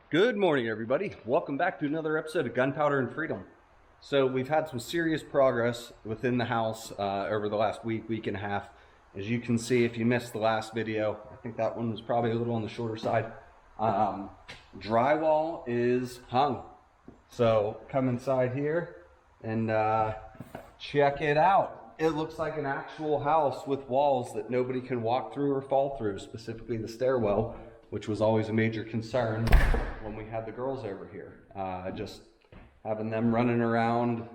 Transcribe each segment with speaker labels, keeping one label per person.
Speaker 1: Good morning, everybody. Welcome back to another episode of Gunpowder and Freedom. So we've had some serious progress within the house over the last week and a half. As you can see, if you missed the last video, I think that one was probably a little on the shorter side. Drywall is hung. So come inside here and check it out. It looks like an actual house with walls that nobody can walk through or fall through, specifically the stairwell, which was always a major concern when we had the girls over here. Just having them running around,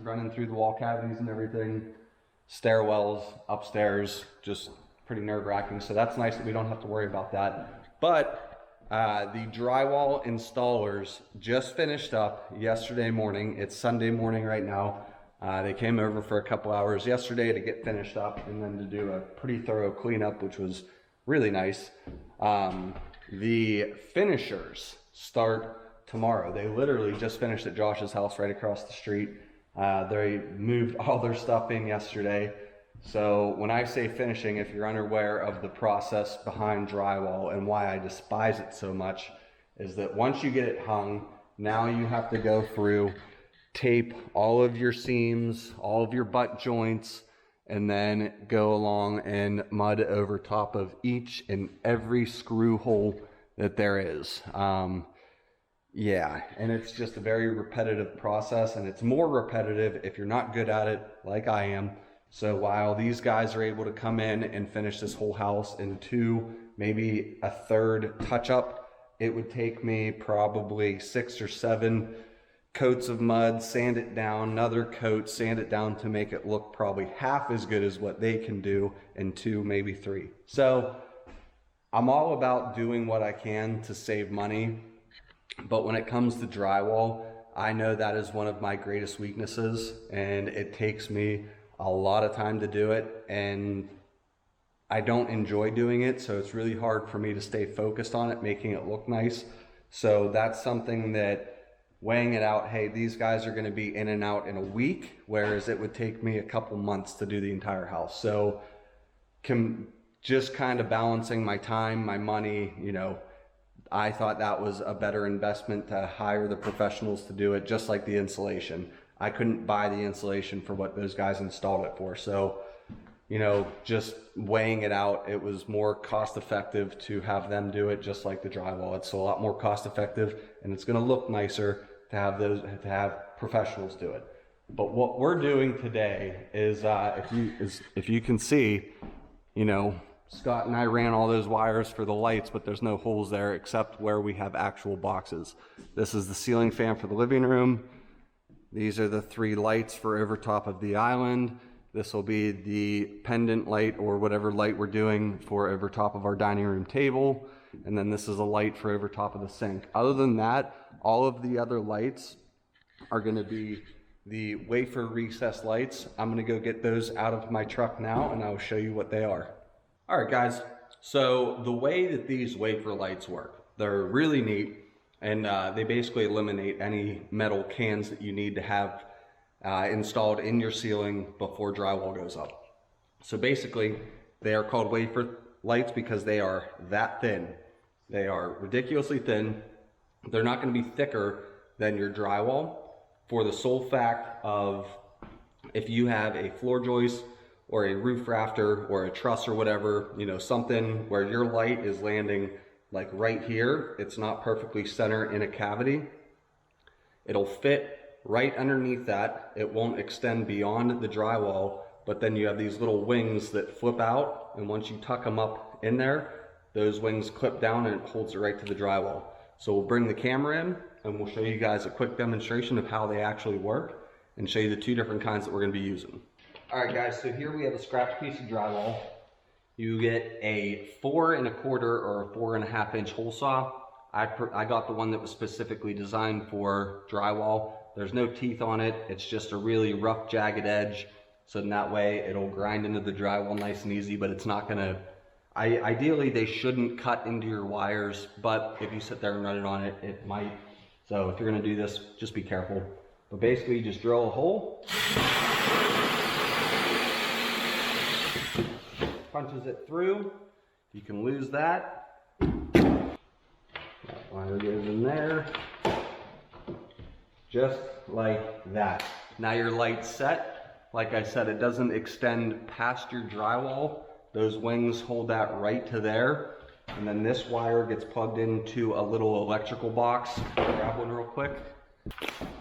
Speaker 1: running through the wall cavities and everything, stairwells, upstairs, just pretty nerve-wracking. So that's nice that we don't have to worry about that. But the drywall installers just finished up yesterday morning. It's Sunday morning right now. They came over for a couple hours yesterday to get finished up and then to do a pretty thorough cleanup, which was really nice. The finishers start tomorrow. They literally just finished at Josh's house right across the street. They moved all their stuff in yesterday. So when I say finishing, if you're unaware of the process behind drywall and why I despise it so much, is that once you get it hung, now you have to go through, tape all of your seams, all of your butt joints, and then go along and mud over top of each and every screw hole that there is. Yeah, and it's just a very repetitive process, and it's more repetitive if you're not good at it like I am. So while these guys are able to come in and finish this whole house in 2, maybe a third touch up, it would take me probably 6 or 7 coats of mud, sand it down, another coat, sand it down to make it look probably half as good as what they can do in 2, maybe 3. So I'm all about doing what I can to save money, but when it comes to drywall, I know that is one of my greatest weaknesses, and it takes me a lot of time to do it, and I don't enjoy doing it, so it's really hard for me to stay focused on it, making it look nice. So that's something that, weighing it out, hey, these guys are going to be in and out in a week, whereas it would take me a couple months to do the entire house. So just kind of balancing my time, my money, you know, I thought that was a better investment to hire the professionals to do it, just like the insulation. I couldn't buy the insulation for what those guys installed it for. So, you know, just weighing it out, it was more cost effective to have them do it, just like the drywall. It's a lot more cost effective, and it's going to look nicer to have professionals do it. But what we're doing today is, if you can see, you know, Scott and I ran all those wires for the lights, but there's no holes there except where we have actual boxes. This is the ceiling fan for the living room. These are the 3 lights for over top of the island. This will be the pendant light or whatever light we're doing for over top of our dining room table. And then this is a light for over top of the sink. Other than that, all of the other lights are going to be the wafer recessed lights. I'm going to go get those out of my truck now, and I'll show you what they are. All right, guys. So the way that these wafer lights work, they're really neat, and they basically eliminate any metal cans that you need to have installed in your ceiling before drywall goes up. So basically, they are called wafer lights because they are that thin. They are ridiculously thin. They're not going to be thicker than your drywall, for the sole fact of, if you have a floor joist or a roof rafter or a truss or whatever, you know, something where your light is landing like right here, it's not perfectly centered in a cavity, it'll fit right underneath that. It won't extend beyond the drywall, but then you have these little wings that flip out, and once you tuck them up in there, those wings clip down and it holds it right to the drywall. So we'll bring the camera in and we'll show you guys a quick demonstration of how they actually work and show you the 2 different kinds that we're going to be using. All right, guys, so here we have a scratch piece of drywall. You get a 4 1/4 or a 4 1/2 inch hole saw. I got the one that was specifically designed for drywall. There's no teeth on it. It's just a really rough, jagged edge. So in that way, it'll grind into the drywall nice and easy, but it's not gonna, ideally they shouldn't cut into your wires, but if you sit there and run it on it, it might. So if you're gonna do this, just be careful. But basically you just drill a hole, punches it through. You can lose that. Wire goes in there, just like that. Now your light's set. Like I said, it doesn't extend past your drywall. Those wings hold that right to there. And then this wire gets plugged into a little electrical box. Grab one real quick.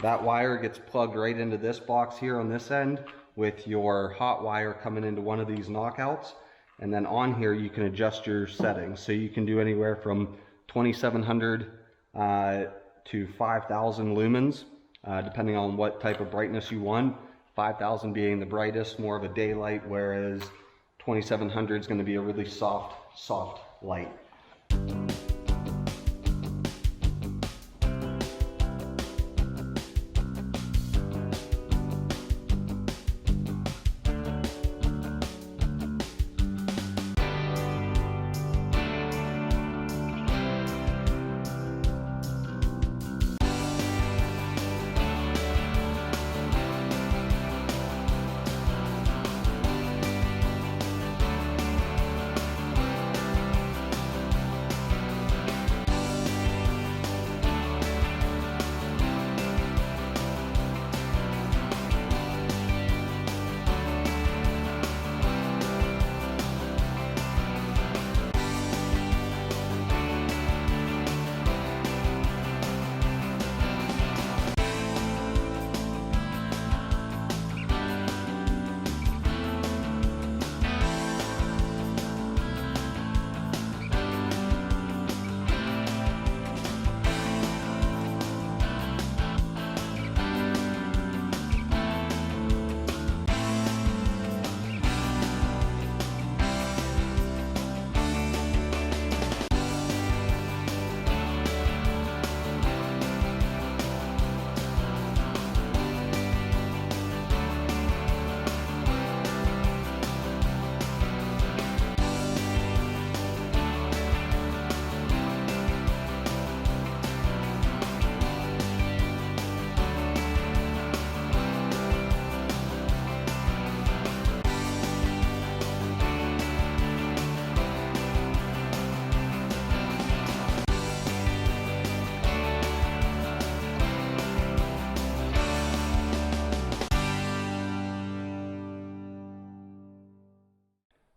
Speaker 1: That wire gets plugged right into this box here on this end with your hot wire coming into one of these knockouts. And then on here you can adjust your settings. So you can do anywhere from 2700 to 5000 lumens, depending on what type of brightness you want. 5000 being the brightest, more of a daylight, whereas 2700 is going to be a really soft light.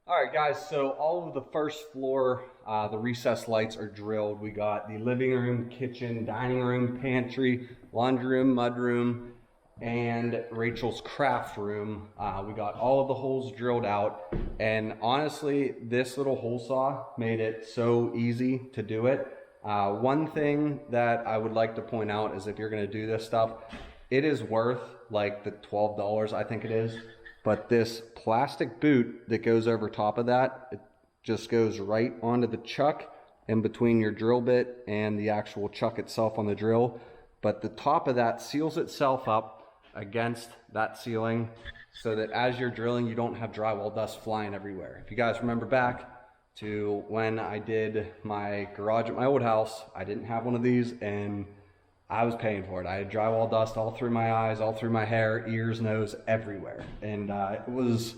Speaker 1: All right, guys, so all of the first floor, the recessed lights are drilled. We got the living room, kitchen, dining room, pantry, laundry room, mudroom, and Rachel's craft room. We got all of the holes drilled out, and honestly, this little hole saw made it so easy to do it. One thing that I would like to point out is if you're gonna do this stuff, it is worth like the $12, I think it is. But this plastic boot that goes over top of that, it just goes right onto the chuck in between your drill bit and the actual chuck itself on the drill. But the top of that seals itself up against that ceiling so that as you're drilling, you don't have drywall dust flying everywhere. If you guys remember back to when I did my garage at my old house, I didn't have one of these and I was paying for it. I had drywall dust all through my eyes, all through my hair, ears, nose, everywhere. And it was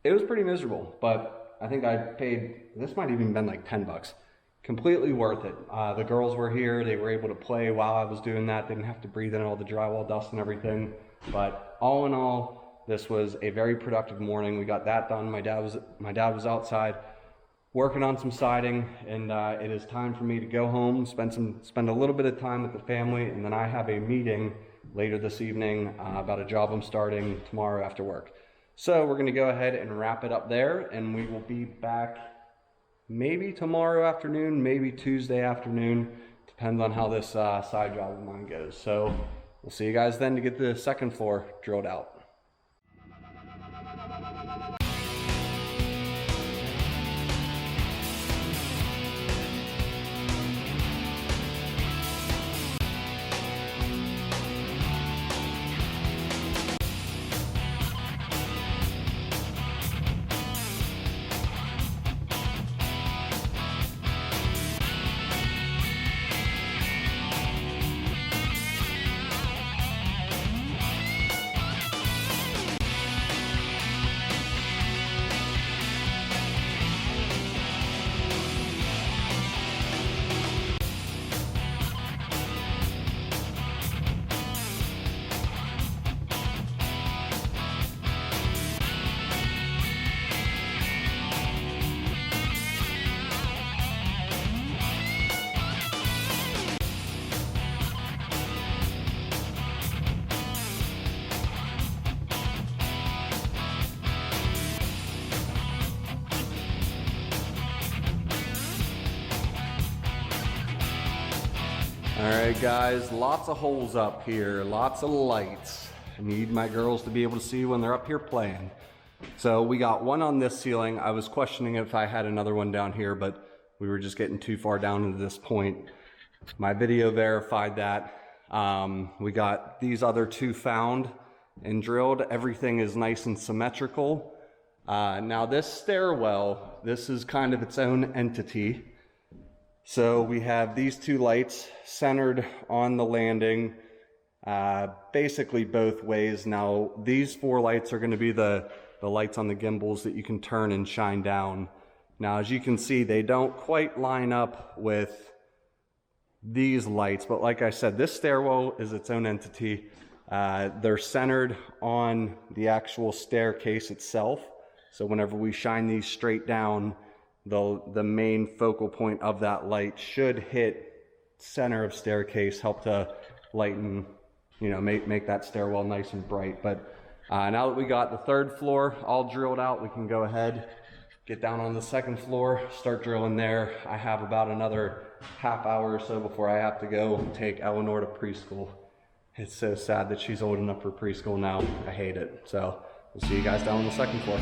Speaker 1: pretty miserable, but I think I paid, this might even been like 10 bucks. Completely worth it. The girls were here, they were able to play while I was doing that. They didn't have to breathe in all the drywall dust and everything. But all in all, this was a very productive morning. We got that done. My dad was outside working on some siding, and it is time for me to go home, spend a little bit of time with the family, and then I have a meeting later this evening about a job I'm starting tomorrow after work. So we're gonna go ahead and wrap it up there, and we will be back maybe tomorrow afternoon, maybe Tuesday afternoon, depends on how this side job of mine goes. So we'll see you guys then to get the second floor drilled out. All right, guys, lots of holes up here, lots of lights. I need my girls to be able to see when they're up here playing. So we got one on this ceiling. I was questioning if I had another one down here, but we were just getting too far down into this point. My video verified that. We got these other two found and drilled. Everything is nice and symmetrical. Now this stairwell, this is kind of its own entity. So we have these two lights centered on the landing, basically both ways. Now these four lights are going to be the lights on the gimbals that you can turn and shine down. Now as you can see, they don't quite line up with these lights, but like I said, this stairwell is its own entity. They're centered on the actual staircase itself. So whenever we shine these straight down, the main focal point of that light should hit center of staircase, help to lighten, you know, make that stairwell nice and bright. But now that we got the third floor all drilled out, we can go ahead, get down on the second floor, start drilling there. I have about another half hour or so before I have to go take Eleanor to preschool. It's so sad that she's old enough for preschool now. I hate it. So we'll see you guys down on the second floor.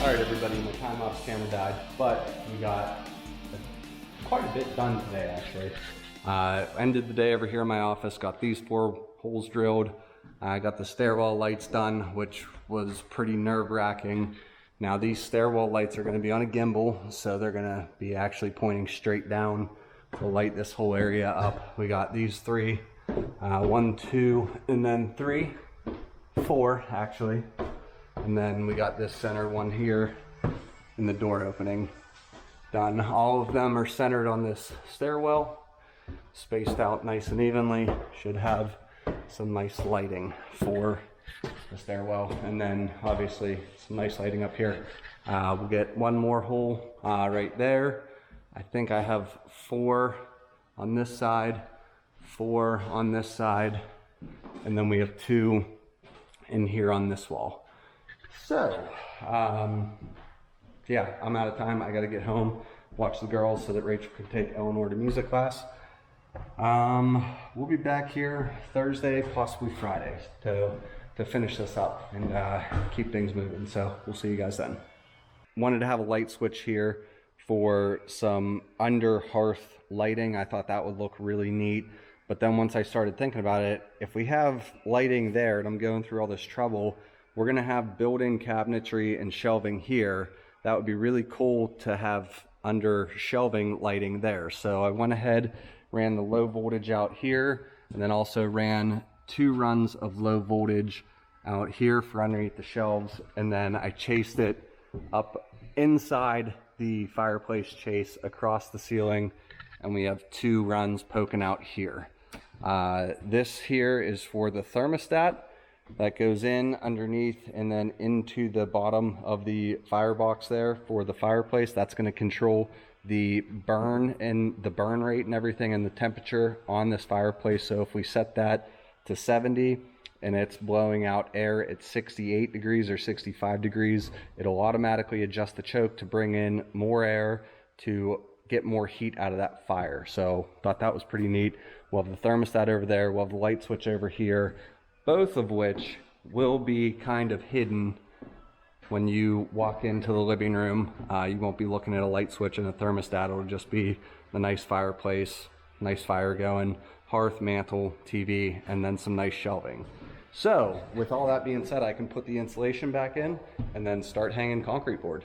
Speaker 1: All right, everybody, my time-lapse camera died, but we got quite a bit done today, actually. Ended the day over here in my office, got these 4 holes drilled. I got the stairwell lights done, which was pretty nerve-wracking. Now these stairwell lights are gonna be on a gimbal, so they're gonna be actually pointing straight down to light this whole area up. We got these 3, 1, 2, and then 3, 4, actually. And then we got this center one here in the door opening done. All of them are centered on this stairwell, spaced out nice and evenly. Should have some nice lighting for the stairwell. And then obviously some nice lighting up here. We'll get one more hole right there. I think I have 4 on this side, 4 on this side, and then we have 2 in here on this wall. So, yeah, I'm out of time. I got to get home, watch the girls so that Rachel can take Eleanor to music class. We'll be back here Thursday, possibly Friday, to finish this up and keep things moving. So we'll see you guys then. Wanted to have a light switch here for some under hearth lighting. I thought that would look really neat. But then once I started thinking about it, if we have lighting there and I'm going through all this trouble, we're gonna have built-in cabinetry and shelving here. That would be really cool to have under shelving lighting there. So I went ahead, ran the low voltage out here, and then also ran 2 runs of low voltage out here for underneath the shelves. And then I chased it up inside the fireplace chase across the ceiling. And we have 2 runs poking out here. This here is for the thermostat that goes in underneath and then into the bottom of the firebox there for the fireplace. That's going to control the burn and the burn rate and everything and the temperature on this fireplace. So if we set that to 70 and it's blowing out air at 68 degrees or 65 degrees, it'll automatically adjust the choke to bring in more air to get more heat out of that fire. So thought that was pretty neat. We'll have the thermostat over there, we'll have the light switch over here, both of which will be kind of hidden when you walk into the living room. You won't be looking at a light switch and a thermostat. It'll just be the nice fireplace, nice fire going, hearth, mantle, TV, and then some nice shelving. So with all that being said, I can put the insulation back in and then start hanging concrete board.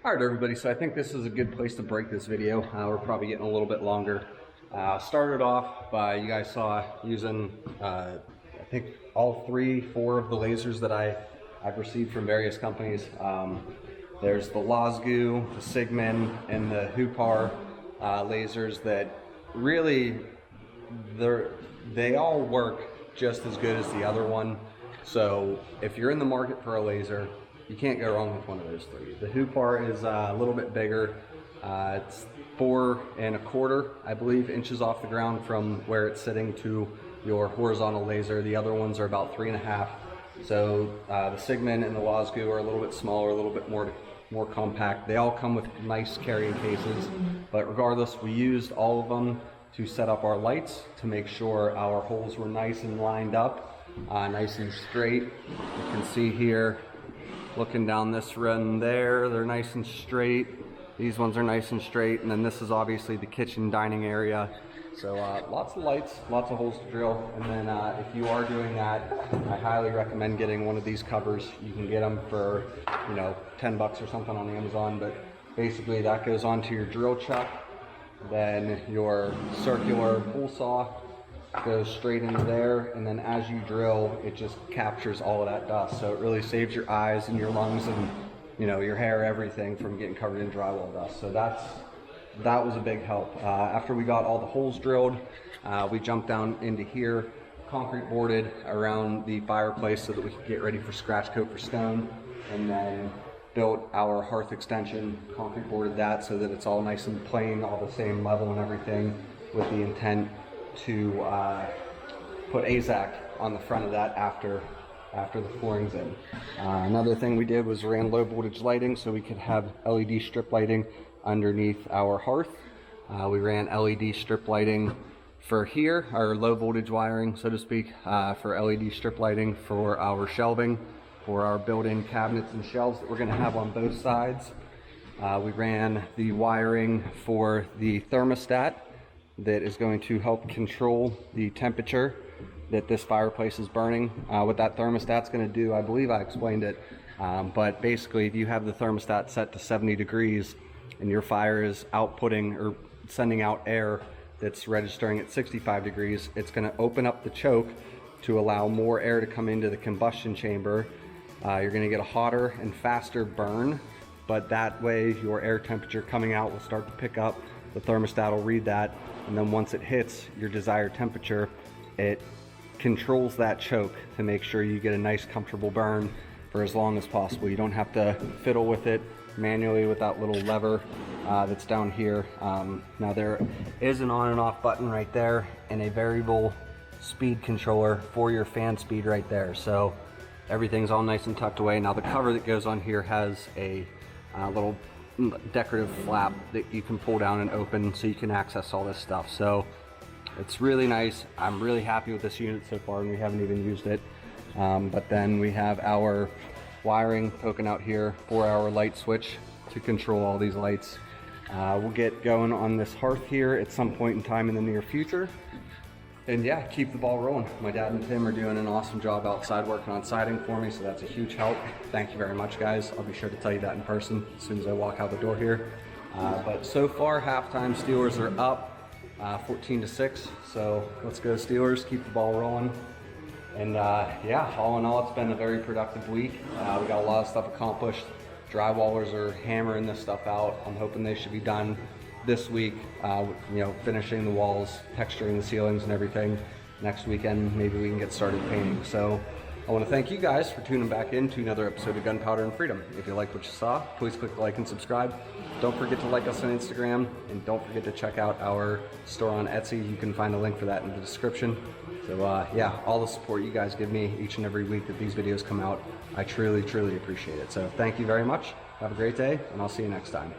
Speaker 1: All right, everybody, so I think this is a good place to break this video. We're probably getting a little bit longer. Started off by, you guys saw, using, I think, all 4 of the lasers that I've received from various companies. There's the Losgu, the Sigman, and the Hupar lasers that really, they all work just as good as the other one. So if you're in the market for a laser, you can't go wrong with one of those 3. The Hupar is a little bit bigger. It's 4 1/4, I believe, inches off the ground from where it's sitting to your horizontal laser. The other ones are about 3 1/2. So the Sigman and the Losgu are a little bit smaller, a little bit more compact. They all come with nice carrying cases, but regardless, we used all of them to set up our lights to make sure our holes were nice and lined up, nice and straight. You can see here, looking down this run there, they're nice and straight. These ones are nice and straight, and then this is obviously the kitchen dining area. So lots of lights, lots of holes to drill. And then if you are doing that, I highly recommend getting one of these covers. You can get them for, you know, 10 bucks or something on Amazon, but basically that goes onto your drill chuck. Then your circular pull saw goes straight into there, and then as you drill, it just captures all of that dust. So it really saves your eyes and your lungs and, you know, your hair, everything from getting covered in drywall dust. So that was a big help. After we got all the holes drilled, we jumped down into here, concrete boarded around the fireplace so that we could get ready for scratch coat for stone, and then built our hearth extension, concrete boarded that so that it's all nice and plain, all the same level and everything, with the intent to put AZAC on the front of that after the flooring's in. Another thing we did was ran low voltage lighting so we could have LED strip lighting underneath our hearth. We ran LED strip lighting for here, our low voltage wiring, so to speak, for LED strip lighting for our shelving, for our built-in cabinets and shelves that we're going to have on both sides. We ran the wiring for the thermostat that is going to help control the temperature that this fireplace is burning. What that thermostat's going to do, I believe I explained it, but basically if you have the thermostat set to 70 degrees and your fire is outputting or sending out air that's registering at 65 degrees, it's going to open up the choke to allow more air to come into the combustion chamber. You're going to get a hotter and faster burn, but that way your air temperature coming out will start to pick up. The thermostat will read that, and then once it hits your desired temperature, it controls that choke to make sure you get a nice comfortable burn for as long as possible. You don't have to fiddle with it manually with that little lever. that's down here. Now there is an on and off button right there and a variable speed controller for your fan speed right there. So everything's all nice and tucked away. Now the cover that goes on here has a little decorative flap that you can pull down and open so you can access all this stuff. So it's really nice. I'm really happy with this unit so far, and we haven't even used it. But then we have our wiring poking out here for our light switch to control all these lights. We'll get going on this hearth here at some point in time in the near future. And yeah, keep the ball rolling. My dad and Tim are doing an awesome job outside working on siding for me, so that's a huge help. Thank you very much, guys. I'll be sure to tell you that in person as soon as I walk out the door here. But so far, halftime Steelers are up 14-6. So let's go Steelers, keep the ball rolling. And yeah, all in all, it's been a very productive week. We got a lot of stuff accomplished. Drywallers are hammering this stuff out. I'm hoping they should be done this week, you know, finishing the walls, texturing the ceilings and everything. Next weekend, maybe we can get started painting. So I want to thank you guys for tuning back in to another episode of Gunpowder and Freedom. If you liked what you saw, please click like and subscribe. Don't forget to like us on Instagram, and don't forget to check out our store on Etsy. You can find a link for that in the description. So yeah, all the support you guys give me each and every week that these videos come out, I truly, truly appreciate it. So thank you very much. Have a great day, and I'll see you next time.